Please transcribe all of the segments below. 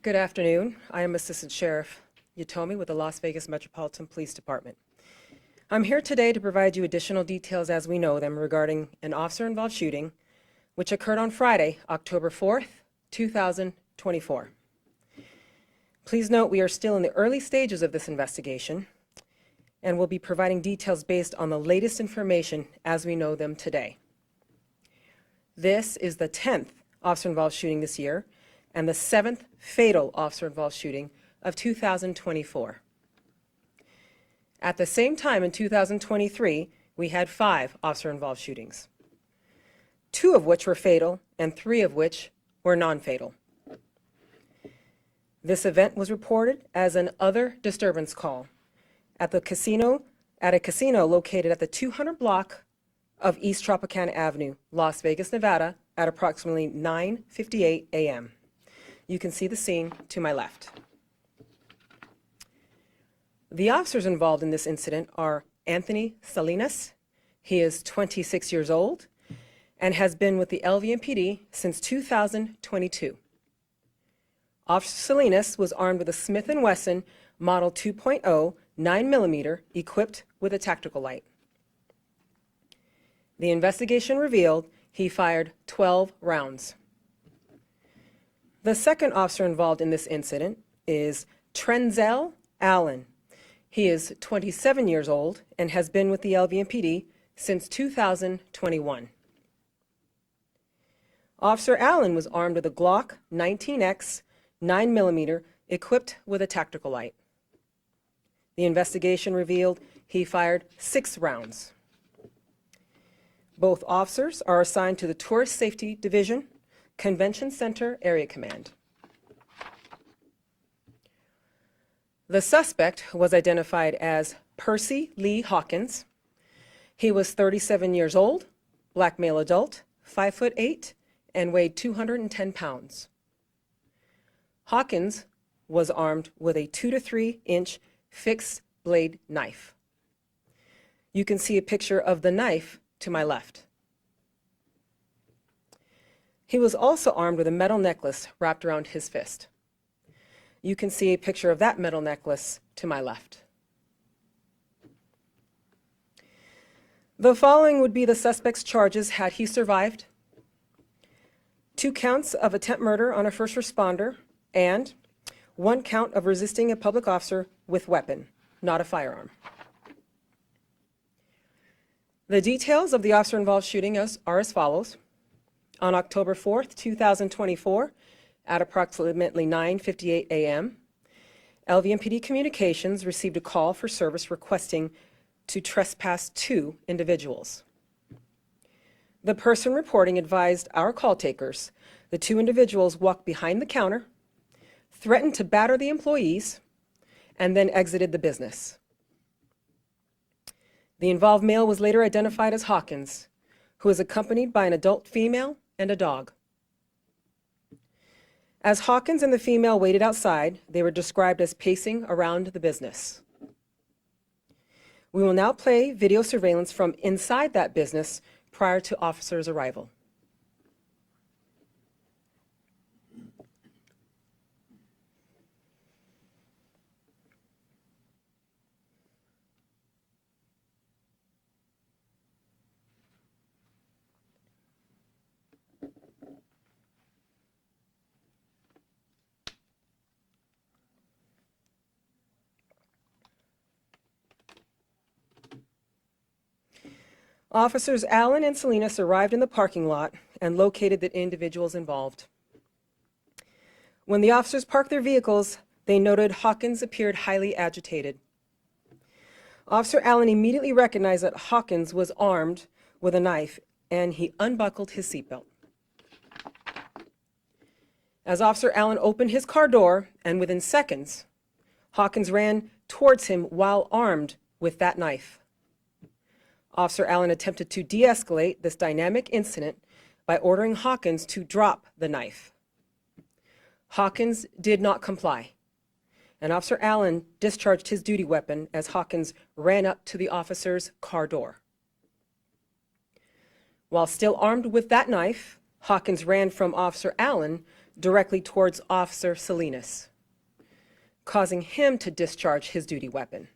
Good afternoon. I am Assistant Sheriff Yatomi with the Las Vegas Metropolitan Police Department. I'm here today to provide you additional details as we know them regarding an officer-involved shooting which occurred on Friday, October 4th, 2024. Please note we are still in the early stages of this investigation and will be providing details based on the latest information as we know them today. This is the 10th officer-involved shooting this year and the 7th fatal officer-involved shooting of 2024. At the same time in 2023, we had 5 officer-involved shootings, 2 of which were fatal and 3 of which were non-fatal. This event was reported as an other disturbance call at a casino located at the 200 block of East Tropicana Avenue, Las Vegas, Nevada, at approximately 9:58 a.m. You can see the scene to my left. The officers involved in this incident are Anthony Salinas. He is 26 years old and has been with the LVMPD since 2022. Officer Salinas was armed with a Smith & Wesson Model 2.0 9mm equipped with a tactical light. The investigation revealed he fired 12 rounds. The second officer involved in this incident is Trenzel Allen. He is 27 years old and has been with the LVMPD since 2021. Officer Allen was armed with a Glock 19X 9mm equipped with a tactical light. The investigation revealed he fired 6 rounds. Both officers are assigned to the Tourist Safety Division, Convention Center Area Command. The suspect was identified as Percy Lee Hawkins. He was 37 years old, black male adult, 5'8", and weighed 210 pounds. Hawkins was armed with a 2 to 3 inch fixed blade knife. You can see a picture of the knife to my left. He was also armed with a metal necklace wrapped around his fist. You can see a picture of that metal necklace to my left. The following would be the suspect's charges had he survived: 2 counts of attempt murder on a first responder and 1 count of resisting a public officer with weapon, not a firearm. The details of the officer-involved shooting are as follows. On October 4th, 2024, at approximately 9:58 a.m., LVMPD Communications received a call for service requesting to trespass 2 individuals. The person reporting advised our call takers the 2 individuals walked behind the counter, threatened to batter the employees, and then exited the business. The involved male was later identified as Hawkins, who was accompanied by an adult female and a dog. As Hawkins and the female waited outside, they were described as pacing around the business. We will now play video surveillance from inside that business prior to officers' arrival. Officers Allen and Salinas arrived in the parking lot and located the individuals involved. When the officers parked their vehicles, they noted Hawkins appeared highly agitated. Officer Allen immediately recognized that Hawkins was armed with a knife and he unbuckled his seatbelt. As Officer Allen opened his car door, and within seconds, Hawkins ran towards him while armed with that knife. Officer Allen attempted to de-escalate this dynamic incident by ordering Hawkins to drop the knife. Hawkins did not comply, and Officer Allen discharged his duty weapon as Hawkins ran up to the officer's car door. While still armed with that knife, Hawkins ran from Officer Allen directly towards Officer Salinas, causing him to discharge his duty weapon.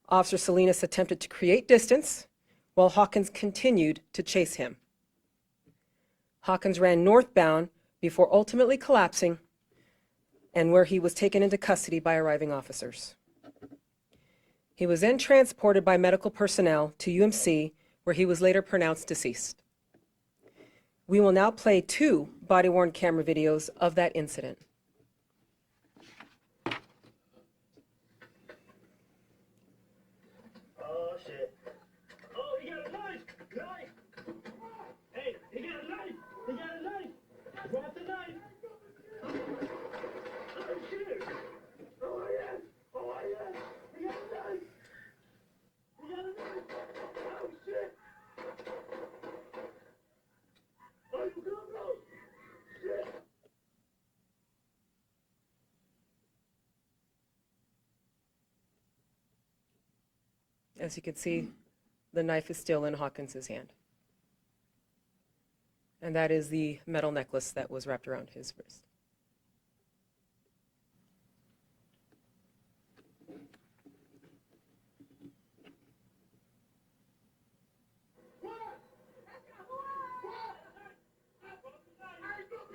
Officer Salinas attempted to create distance while Hawkins continued to chase him. Hawkins ran northbound before ultimately collapsing, and where he was taken into custody by arriving officers. He was then transported by medical personnel to UMC, where he was later pronounced deceased. We will now play 2 body-worn camera videos of that incident. Oh, shit. Oh, he got a knife! Knife! Hey, he got a knife! He got a knife! Drop the knife! Oh, shit! Oh, yes! Oh, yes! He got a knife! He got a knife! Oh, shit! Oh, you come, bro! Shit! As you can see, the knife is still in Hawkins's hand. And that is the metal necklace that was wrapped around his wrist.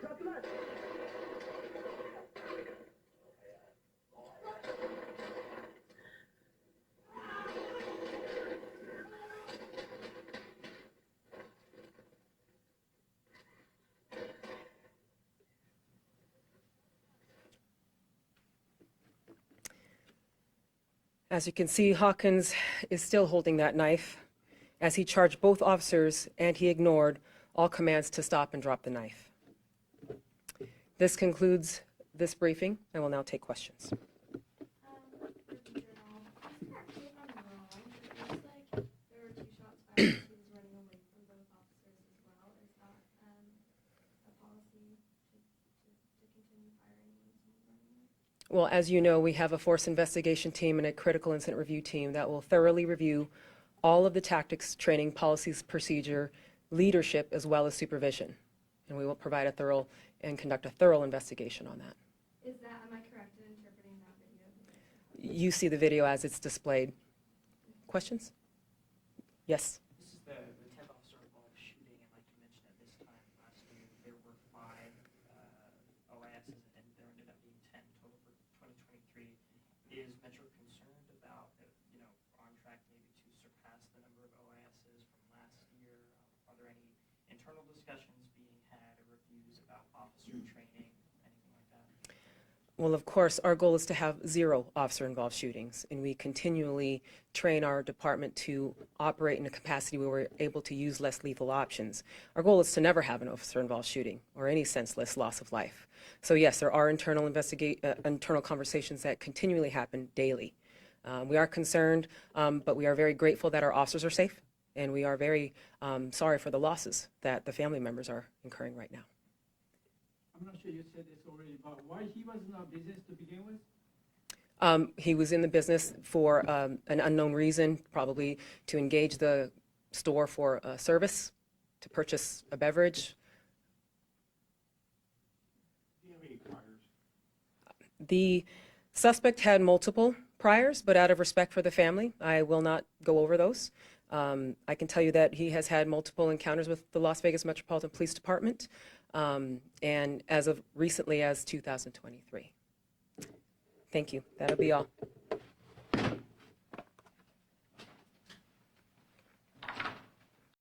Drop the knife! As you can see, Hawkins is still holding that knife as he charged both officers, and he ignored all commands to stop and drop the knife. This concludes this briefing. I will now take questions. Well, as you know, we have a force investigation team and a critical incident review team that will thoroughly review all of the tactics, training, policies, procedure, leadership, as well as supervision. And we will provide a thorough and conduct a thorough investigation on that. Am I correct in interpreting that video? You see the video as it's displayed. Questions? Yes. This is the 10th officer involved shooting, and like you mentioned, at this time last year, there were 5 OISs, and there ended up being 10 total for 2023. Is Metro concerned about, on track maybe to surpass the number of OISs from last year? Are there any internal discussions being had or reviews about officer training, anything like that? Well, of course, our goal is to have 0 officer-involved shootings, and we continually train our department to operate in a capacity where we're able to use less lethal options. Our goal is to never have an officer-involved shooting or any senseless loss of life. So yes, there are internal conversations that continually happen daily. We are concerned, but we are very grateful that our officers are safe, and we are very sorry for the losses that the family members are incurring right now. I'm not sure you said this already, but why he was in our business to begin with? He was in the business for an unknown reason, probably to engage the store for a service, to purchase a beverage. Do you have any priors? The suspect had multiple priors, but out of respect for the family, I will not go over those. I can tell you that he has had multiple encounters with the Las Vegas Metropolitan Police Department, and as of recently as 2023. Thank you. That'll be all.